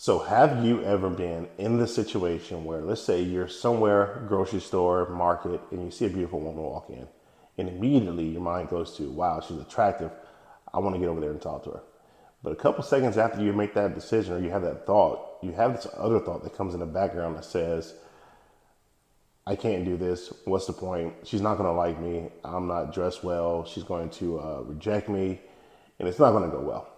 So have you ever been in the situation where, let's say you're somewhere, grocery store, market, and you see a beautiful woman walk in, and immediately your mind goes to, wow, she's attractive. I want to get over there and talk to her. But a couple seconds after you make that decision or you have that thought, you have this other thought that comes in the background that says, I can't do this. What's the point? She's not going to like me. I'm not dressed well. She's going to reject me, and it's not going to go well.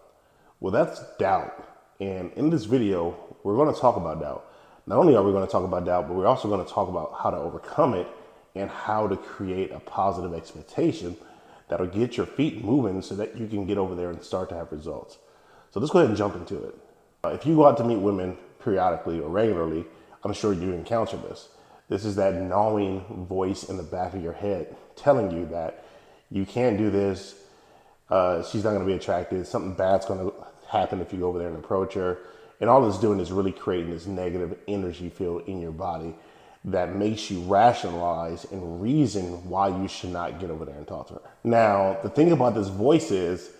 Well, that's doubt. And in this video, we're going to talk about doubt. Not only are we going to talk about doubt, but we're also going to talk about how to overcome it and how to create a positive expectation that'll get your feet moving so that you can get over there and start to have results. So let's go ahead and jump into it. If you go out to meet women periodically or regularly, I'm sure you encounter this. This is that gnawing voice in the back of your head telling you that you can't do this. She's not going to be attracted. Something bad's going to happen if you go over there and approach her. And all it's doing is really creating this negative energy field in your body that makes you rationalize and reason why you should not get over there and talk to her. Now, the thing about this voice is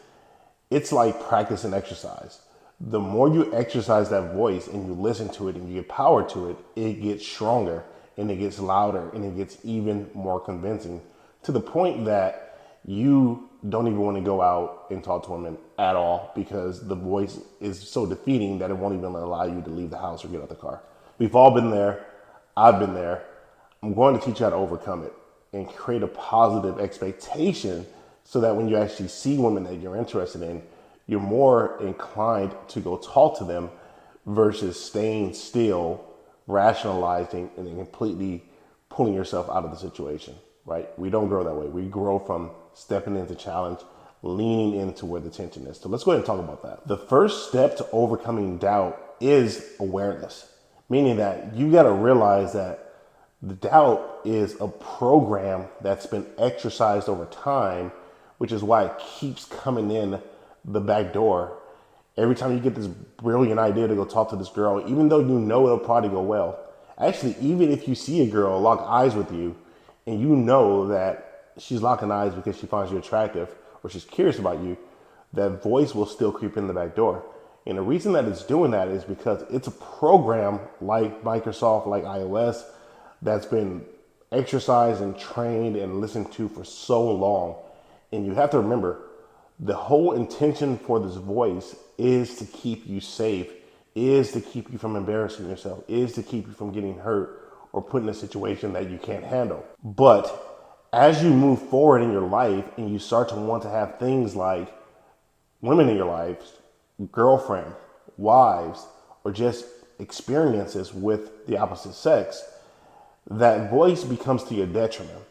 it's like practice and exercise. The more you exercise that voice and you listen to it and you get power to it, it gets stronger and it gets louder and it gets even more convincing to the point that you don't even want to go out and talk to women at all because the voice is so defeating that it won't even allow you to leave the house or get out the car. We've all been there. I've been there. I'm going to teach you how to overcome it and create a positive expectation so that when you actually see women that you're interested in, you're more inclined to go talk to them versus staying still, rationalizing, and then completely pulling yourself out of the situation, right? We don't grow that way. We grow from stepping into challenge, leaning into where the tension is. So let's go ahead and talk about that. The first step to overcoming doubt is awareness, meaning that you got to realize that the doubt is a program that's been exercised over time, which is why it keeps coming in the back door. Every time you get this brilliant idea to go talk to this girl, even though you know it'll probably go well, actually, even if you see a girl lock eyes with you and you know that she's locking eyes because she finds you attractive or she's curious about you, that voice will still creep in the back door. And the reason that it's doing that is because it's a program like Microsoft, like iOS, that's been exercised and trained and listened to for so long. And you have to remember, the whole intention for this voice is to keep you safe, is to keep you from embarrassing yourself, is to keep you from getting hurt or put in a situation that you can't handle. But as you move forward in your life and you start to want to have things like women in your lives, girlfriend, wives, or just experiences with the opposite sex, that voice becomes to your detriment.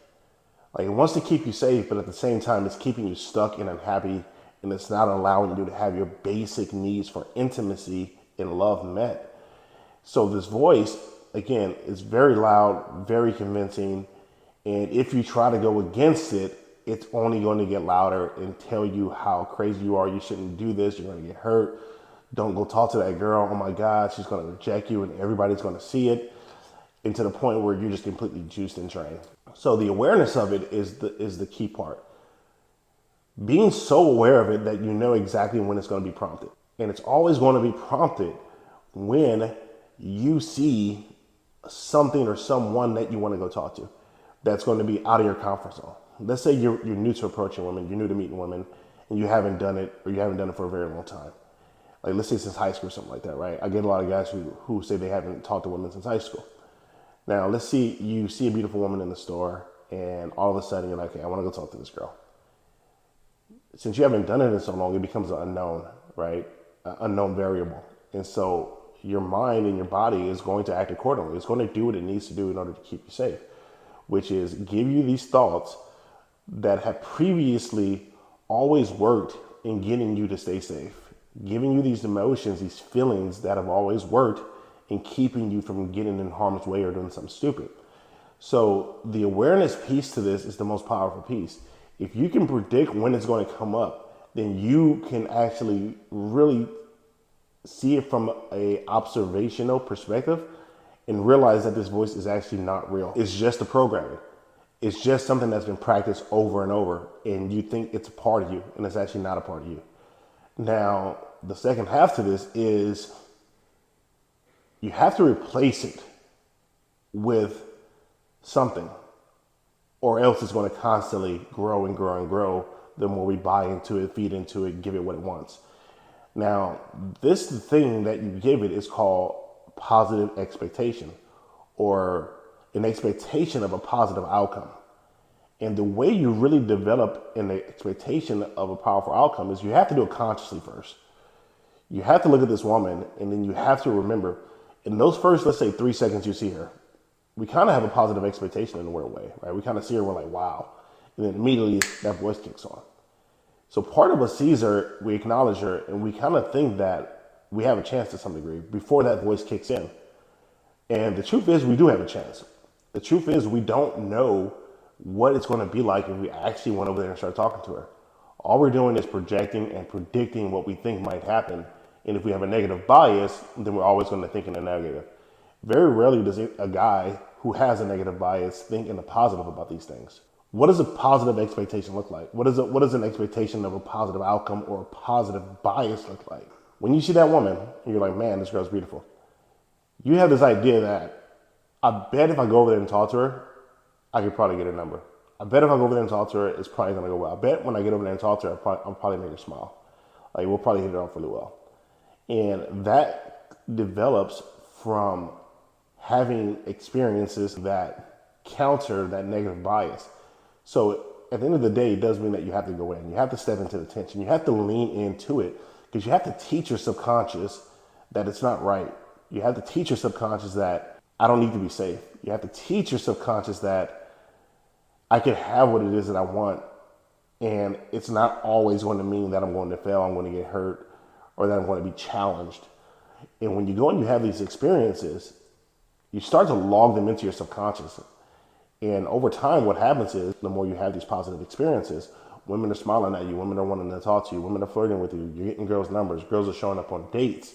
Like it wants to keep you safe, but at the same time, it's keeping you stuck and unhappy, and it's not allowing you to have your basic needs for intimacy and love met. So this voice, again, is very loud, very convincing, and if you try to go against it, it's only going to get louder and tell you how crazy you are. You shouldn't do this. You're going to get hurt. Don't go talk to that girl. Oh my God, she's going to reject you, and everybody's going to see it. And to the point where you're just completely juiced and trained. So the awareness of it is the key part. Being so aware of it that you know exactly when it's going to be prompted. And it's always going to be prompted when you see something or someone that you want to go talk to that's going to be out of your comfort zone. Let's say you're new to approaching women, you're new to meeting women, and you haven't done it or you haven't done it for a very long time. Like let's say since high school or something like that, right? I get a lot of guys who say they haven't talked to women since high school. Now, let's see, you see a beautiful woman in the store, and all of a sudden you're like, okay, I want to go talk to this girl. Since you haven't done it in so long, it becomes an unknown, right? An unknown variable. And so your mind and your body is going to act accordingly. It's going to do what it needs to do in order to keep you safe, which is give you these thoughts that have previously always worked in getting you to stay safe, giving you these emotions, these feelings that have always worked and keeping you from getting in harm's way or doing something stupid. So the awareness piece to this is the most powerful piece. If you can predict when it's going to come up, then you can actually really see it from a observational perspective and realize that this voice is actually not real. It's just a programming. It's just something that's been practiced over and over, and you think it's a part of you, and it's actually not a part of you. Now, the second half to this is You have to replace it with something, or else it's going to constantly grow and grow and grow the more we buy into it, feed into it, give it what it wants. Now, this thing that you give it is called positive expectation, or an expectation of a positive outcome. And the way you really develop an expectation of a powerful outcome is you have to do it consciously first. You have to look at this woman, and then you have to remember, in those first, let's say 3 seconds you see her, we kind of have a positive expectation in a weird way, right? We kind of see her, we're like, wow. And then immediately that voice kicks on. So part of us sees her, we acknowledge her, and we kind of think that we have a chance to some degree before that voice kicks in. And the truth is, we do have a chance. The truth is, we don't know what it's going to be like if we actually went over there and start talking to her. All we're doing is projecting and predicting what we think might happen. And if we have a negative bias, then we're always going to think in the negative. Very rarely does a guy who has a negative bias think in the positive about these things. What does a positive expectation look like? What does an expectation of a positive outcome or a positive bias look like? When you see that woman and you're like, man, this girl's beautiful, you have this idea that I bet if I go over there and talk to her, I could probably get her number. I bet if I go over there and talk to her, it's probably gonna go well. I bet when I get over there and talk to her, I'll probably make her smile. Like, we'll probably hit it off really well. And that develops from having experiences that counter that negative bias. So at the end of the day, it does mean that you have to go in. You have to step into the tension. You have to lean into it, because you have to teach your subconscious that it's not right. You have to teach your subconscious that I don't need to be safe. You have to teach your subconscious that I can have what it is that I want, and it's not always going to mean that I'm going to fail, I'm going to get hurt, or that I'm going to be challenged. And when you go and you have these experiences, you start to log them into your subconscious. And over time, what happens is the more you have these positive experiences, women are smiling at you, women are wanting to talk to you, women are flirting with you, you're getting girls' numbers, girls are showing up on dates,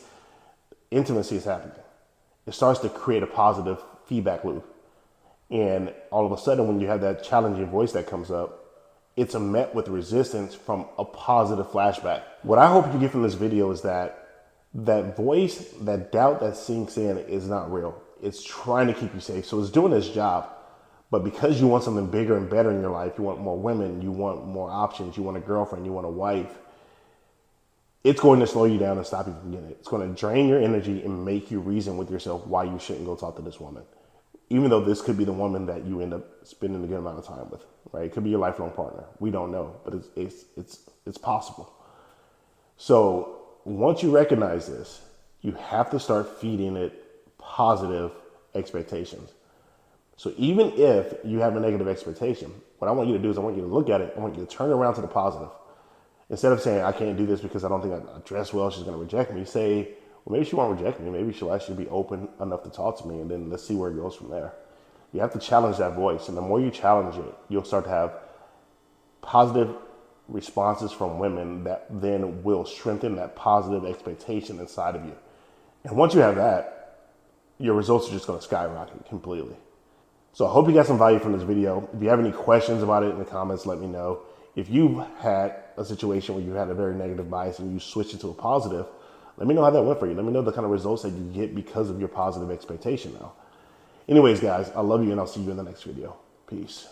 intimacy is happening. It starts to create a positive feedback loop. And all of a sudden, when you have that challenging voice that comes up, it's met with resistance from a positive flashback. What I hope you get from this video is that that voice, that doubt that sinks in is not real. It's trying to keep you safe. So it's doing its job. But because you want something bigger and better in your life, you want more women, you want more options, you want a girlfriend, you want a wife, it's going to slow you down and stop you from getting it. It's going to drain your energy and make you reason with yourself why you shouldn't go talk to this woman. Even though this could be the woman that you end up spending a good amount of time with, right? It could be your lifelong partner. We don't know, but it's possible. So once you recognize this, you have to start feeding it positive expectations. So even if you have a negative expectation, what I want you to do is I want you to look at it. I want you to turn it around to the positive. Instead of saying, I can't do this because I don't think I dress well, she's going to reject me, say, well, maybe she won't reject me. Maybe she'll actually be open enough to talk to me, and then let's see where it goes from there. You have to challenge that voice. And the more you challenge it, you'll start to have positive responses from women that then will strengthen that positive expectation inside of you. And once you have that, your results are just going to skyrocket completely. So I hope you got some value from this video. If you have any questions about it in the comments, let me know. If you've had a situation where you had a very negative bias and you switched it to a positive, let me know how that went for you. Let me know the kind of results that you get because of your positive expectation now. Anyways, guys, I love you, and I'll see you in the next video. Peace.